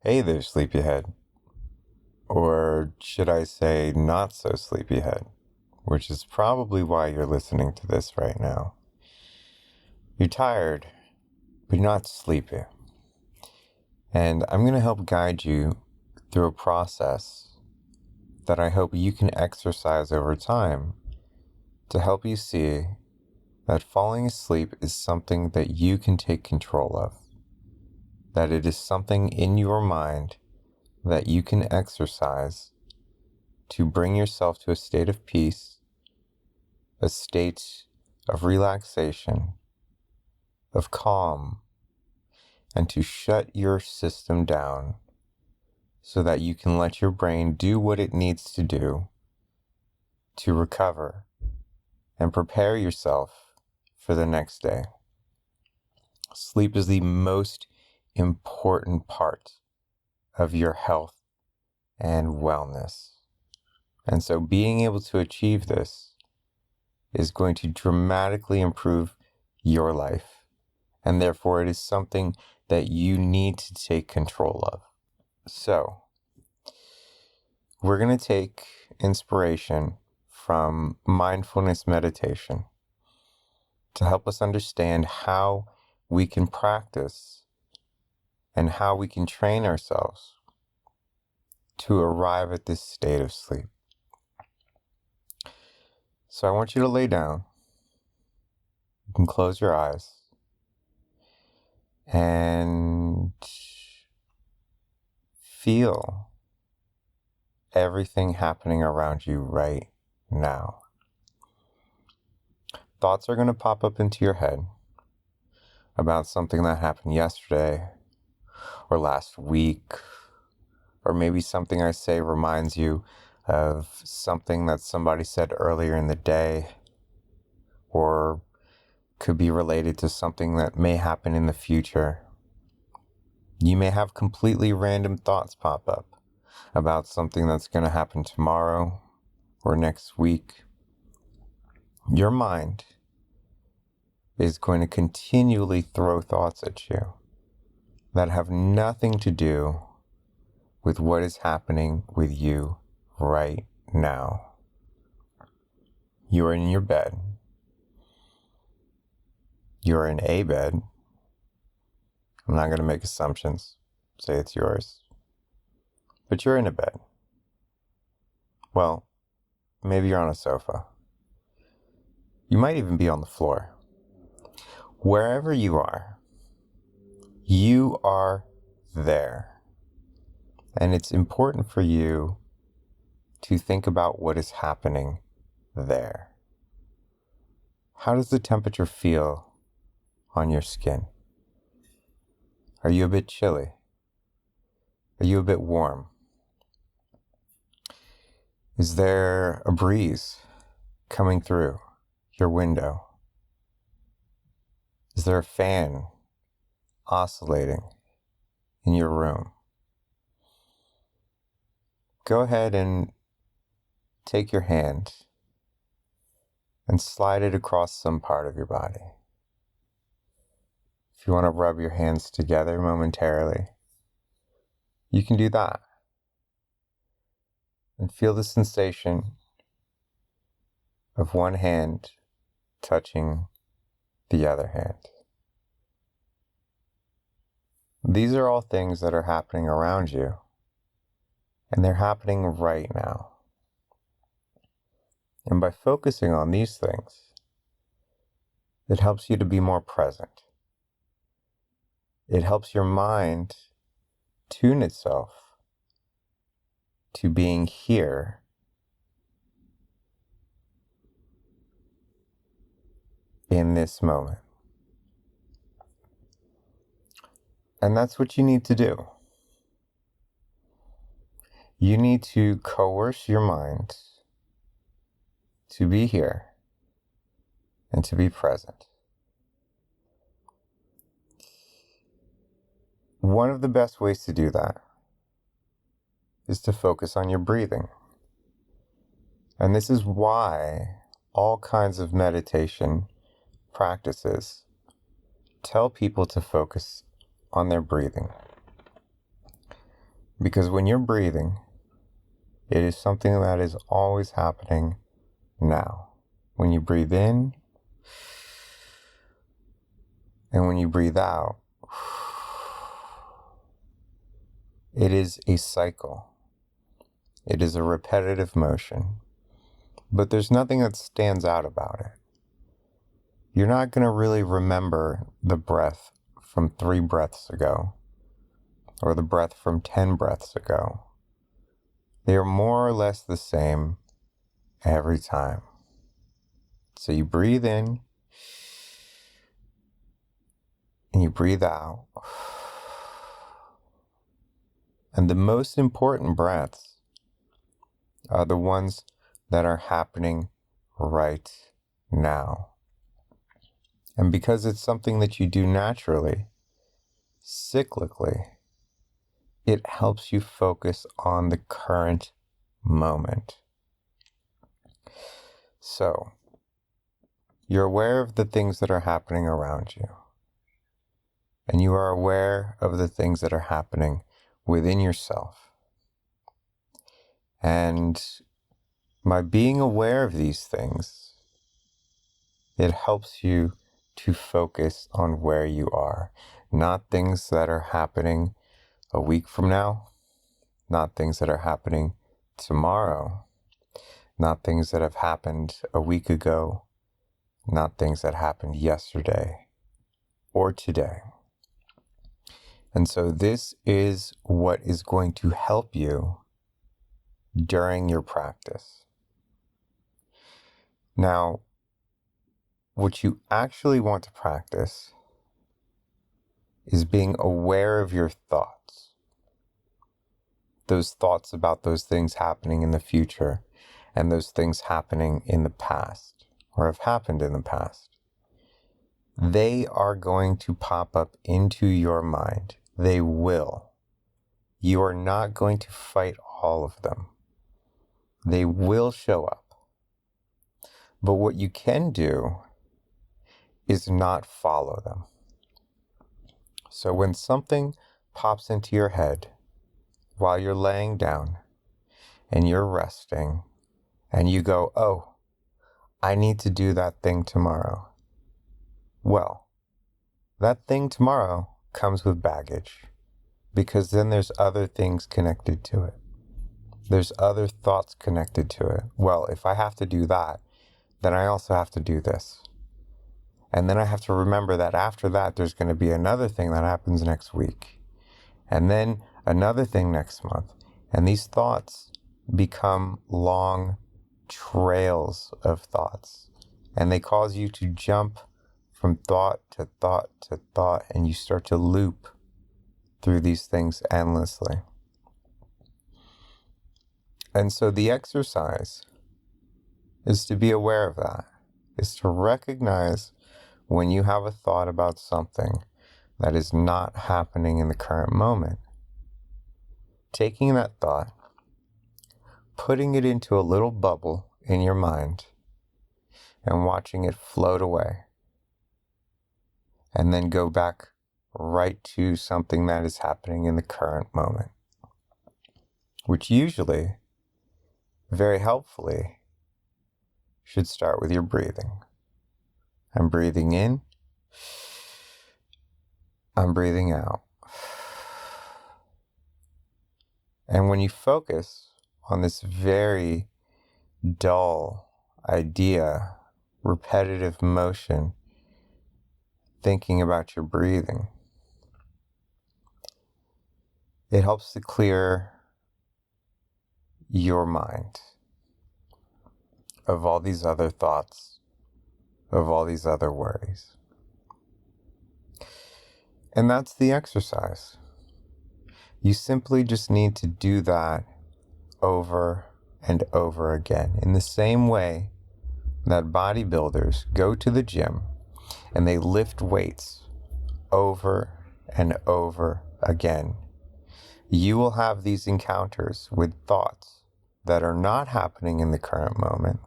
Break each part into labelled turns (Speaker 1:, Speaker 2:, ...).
Speaker 1: Hey there, sleepyhead. Or should I say, not so sleepyhead, which is probably why you're listening to this right now. You're tired, but you're not sleepy. And I'm going to help guide you through a process that I hope you can exercise over time to help you see that falling asleep is something that you can take control of. That it is something in your mind that you can exercise to bring yourself to a state of peace, a state of relaxation, of calm, and to shut your system down so that you can let your brain do what it needs to do to recover and prepare yourself for the next day. Sleep is the most important part of your health and wellness. And so being able to achieve this is going to dramatically improve your life. And therefore, it is something that you need to take control of. So, we're going to take inspiration from mindfulness meditation to help us understand how we can practice and how we can train ourselves to arrive at this state of sleep. So I want you to lay down. You can close your eyes and feel everything happening around you right now. Thoughts are going to pop up into your head about something that happened yesterday or last week, or maybe something I say reminds you of something that somebody said earlier in the day, or could be related to something that may happen in the future. You may have completely random thoughts pop up about something that's going to happen tomorrow or next week. Your mind is going to continually throw thoughts at you that have nothing to do with what is happening with you right now. You are in your bed. You're in a bed. I'm not going to make assumptions, say it's yours. But you're in a bed. Well, maybe you're on a sofa. You might even be on the floor. Wherever you are there. And it's important for you to think about what is happening there. How does the temperature feel on your skin? Are you a bit chilly? Are you a bit warm? Is there a breeze coming through your window? Is there a fan oscillating in your room? Go ahead and take your hand and slide it across some part of your body. If you want to rub your hands together momentarily, you can do that. And feel the sensation of one hand touching the other hand. These are all things that are happening around you, and they're happening right now. And by focusing on these things, it helps you to be more present. It helps your mind tune itself to being here in this moment. And that's what you need to do. You need to coerce your mind to be here and to be present. One of the best ways to do that is to focus on your breathing. And this is why all kinds of meditation practices tell people to focus on their breathing. Because when you're breathing, it is something that is always happening now. When you breathe in and when you breathe out, it is a cycle. It is a repetitive motion. But there's nothing that stands out about it. You're not going to really remember the breath from 3 breaths ago or the breath from 10 breaths ago. They are more or less the same every time. So you breathe in and you breathe out. And the most important breaths are the ones that are happening right now. And because it's something that you do naturally, cyclically, it helps you focus on the current moment. So, you're aware of the things that are happening around you. And you are aware of the things that are happening within yourself. And by being aware of these things, it helps you to focus on where you are, not things that are happening a week from now, not things that are happening tomorrow, not things that have happened a week ago, not things that happened yesterday or today. And so this is what is going to help you during your practice. Now, what you actually want to practice is being aware of your thoughts. Those thoughts about those things happening in the future and those things happening in the past or have happened in the past. They are going to pop up into your mind. They will. You are not going to fight all of them. They will show up. But what you can do is not follow them. So when something pops into your head while you're laying down and you're resting and you go, oh, I need to do that thing tomorrow. Well, that thing tomorrow comes with baggage because then there's other things connected to it. There's other thoughts connected to it. Well, if I have to do that, then I also have to do this. And then I have to remember that after that, there's going to be another thing that happens next week. And then another thing next month. And these thoughts become long trails of thoughts. And they cause you to jump from thought to thought to thought. And you start to loop through these things endlessly. And so the exercise is to be aware of that. Is to recognize when you have a thought about something that is not happening in the current moment. Taking that thought, putting it into a little bubble in your mind, and watching it float away. And then go back right to something that is happening in the current moment. Which usually, very helpfully, should start with your breathing. I'm breathing in. I'm breathing out. And when you focus on this very dull idea, repetitive motion, thinking about your breathing, it helps to clear your mind of all these other thoughts, of all these other worries. And that's the exercise. You simply just need to do that over and over again. In the same way that bodybuilders go to the gym and they lift weights over and over again, you will have these encounters with thoughts that are not happening in the current moment.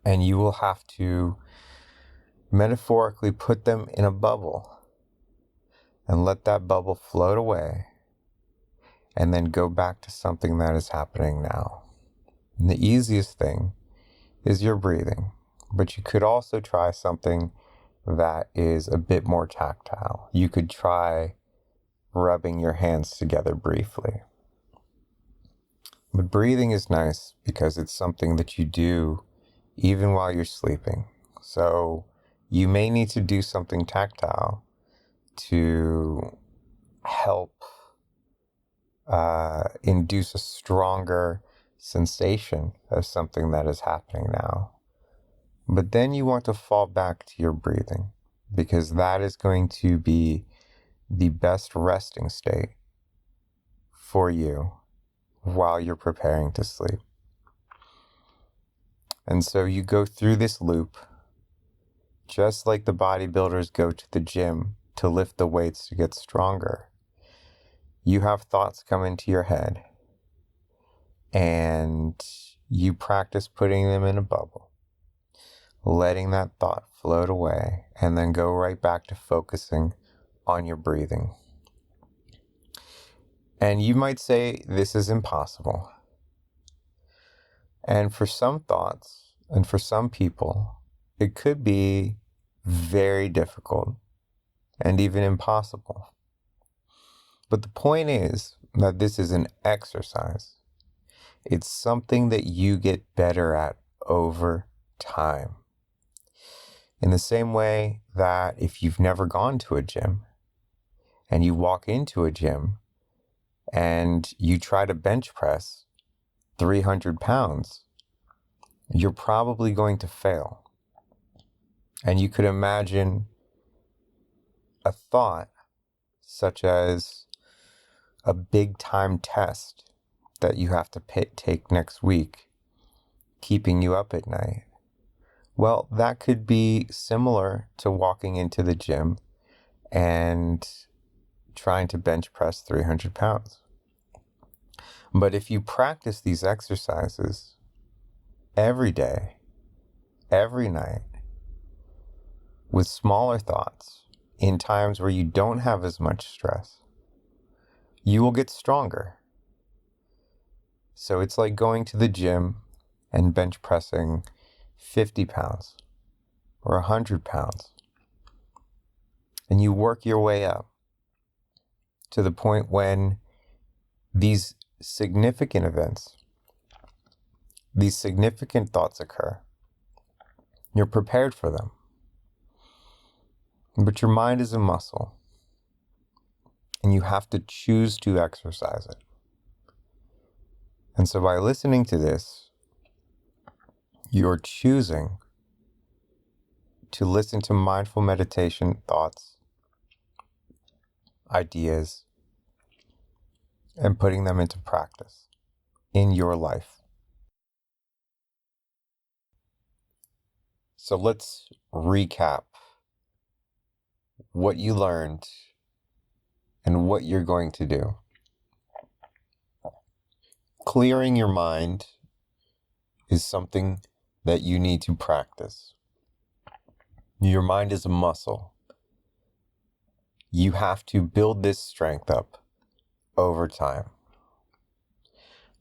Speaker 1: And you will have to metaphorically put them in a bubble and let that bubble float away and then go back to something that is happening now. And the easiest thing is your breathing, but you could also try something that is a bit more tactile. You could try rubbing your hands together briefly. But breathing is nice because it's something that you do even while you're sleeping. So you may need to do something tactile to help induce a stronger sensation of something that is happening now. But then you want to fall back to your breathing, because that is going to be the best resting state for you while you're preparing to sleep. And so you go through this loop, just like the bodybuilders go to the gym to lift the weights to get stronger. You have thoughts come into your head, and you practice putting them in a bubble, letting that thought float away, and then go right back to focusing on your breathing. And you might say, this is impossible. And for some thoughts, and for some people, it could be very difficult and even impossible. But the point is that this is an exercise. It's something that you get better at over time. In the same way that if you've never gone to a gym and you walk into a gym and you try to bench press 300 pounds, you're probably going to fail. And you could imagine a thought such as a big time test that you have to take next week, keeping you up at night. Well, that could be similar to walking into the gym and trying to bench press 300 pounds. But if you practice these exercises every day, every night, with smaller thoughts, in times where you don't have as much stress, you will get stronger. So it's like going to the gym and bench pressing 50 pounds or 100 pounds. And you work your way up to the point when these significant events, these significant thoughts occur. You're prepared for them. But your mind is a muscle, and you have to choose to exercise it. And so by listening to this, you're choosing to listen to mindful meditation thoughts, ideas, and putting them into practice in your life. So let's recap what you learned and what you're going to do. Clearing your mind is something that you need to practice. Your mind is a muscle. You have to build this strength up over time.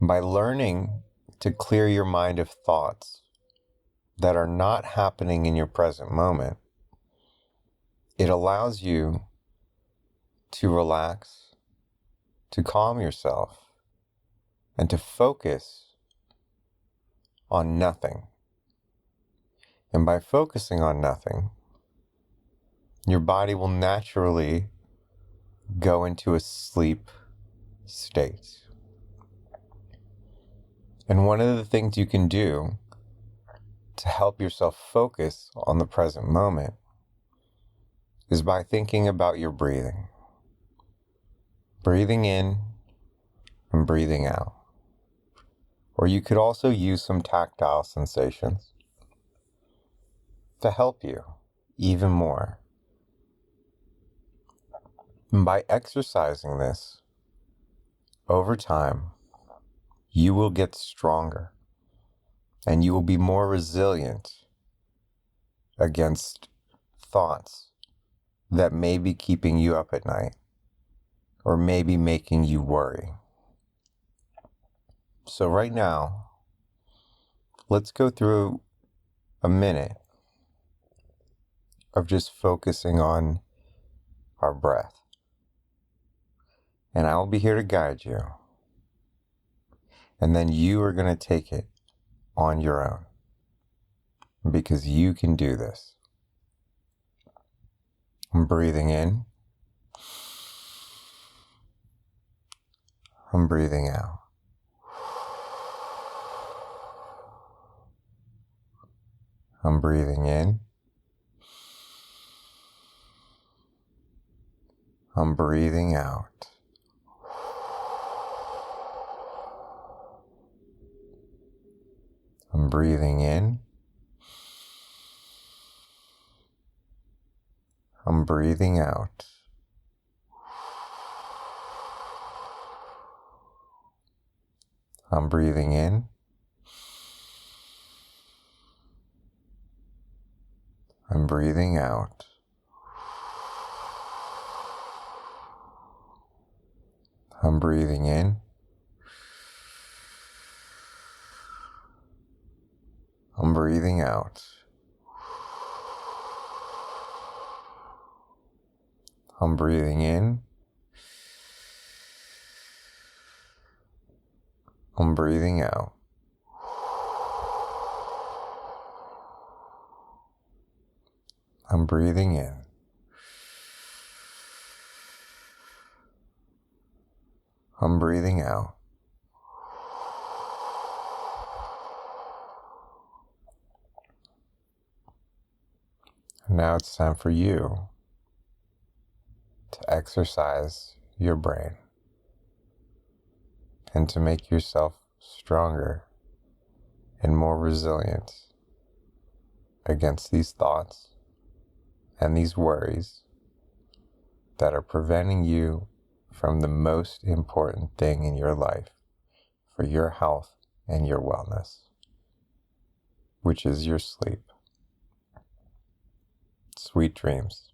Speaker 1: By learning to clear your mind of thoughts that are not happening in your present moment, it allows you to relax, to calm yourself, and to focus on nothing. And by focusing on nothing, your body will naturally go into a sleep state. And one of the things you can do to help yourself focus on the present moment is by thinking about your breathing. Breathing in and breathing out. Or you could also use some tactile sensations to help you even more. And by exercising this over time, you will get stronger and you will be more resilient against thoughts that may be keeping you up at night or maybe making you worry. So right now, let's go through a minute of just focusing on our breath. And I will be here to guide you. And then you are going to take it on your own. Because you can do this. I'm breathing in. I'm breathing out. I'm breathing in. I'm breathing out. I'm breathing in. I'm breathing out. I'm breathing in. I'm breathing out. I'm breathing in. I'm breathing out. I'm breathing in. I'm breathing out. I'm breathing in. I'm breathing out. And now it's time for you to exercise your brain and to make yourself stronger and more resilient against these thoughts and these worries that are preventing you from the most important thing in your life for your health and your wellness, which is your sleep. Sweet dreams.